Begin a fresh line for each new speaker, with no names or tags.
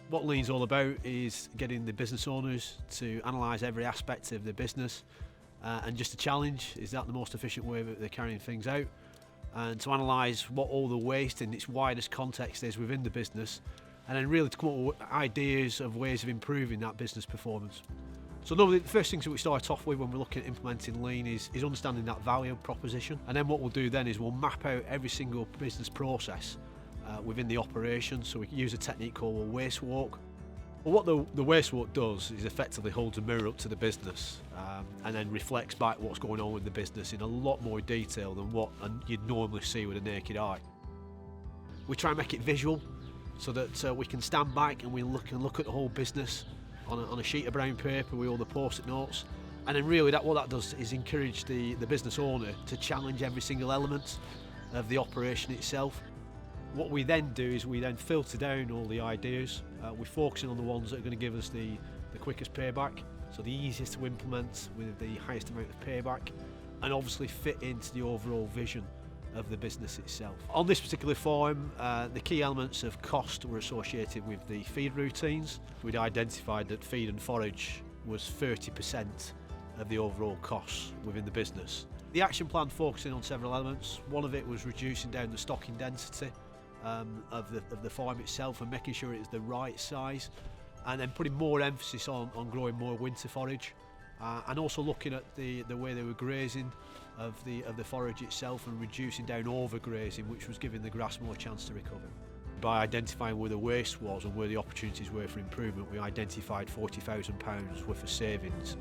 What Lean's all about is getting the business owners to analyse every aspect of their business and just to challenge, is that the most efficient way that they're carrying things out? And to analyse what all the waste in its widest context is within the business, and then really to come up with ideas of ways of improving that business performance. So normally the first things that we start off with when we're looking at implementing Lean is understanding that value proposition, and then what we'll do then is we'll map out every single business process within the operation. So we can use a technique called a waste walk. Well, what the waste walk does is effectively holds a mirror up to the business and then reflects back what's going on with the business in a lot more detail than what you'd normally see with a naked eye. We try and make it visual so that we can stand back and we look at the whole business on a sheet of brown paper with all the post-it notes, and then really what that does is encourage the business owner to challenge every single element of the operation itself. What we then do is we then filter down all the ideas. We're focusing on the ones that are going to give us the quickest payback, so the easiest to implement with the highest amount of payback, and obviously fit into the overall vision of the business itself. On this particular form, the key elements of cost were associated with the feed routines. We'd identified that feed and forage was 30% of the overall costs within the business. The action plan focusing on several elements. One of it was reducing down the stocking density of the farm itself and making sure it's the right size, and then putting more emphasis on growing more winter forage, and also looking at the way they were grazing of the forage itself and reducing down overgrazing, which was giving the grass more chance to recover. By identifying where the waste was and where the opportunities were for improvement, we identified £40,000 worth of savings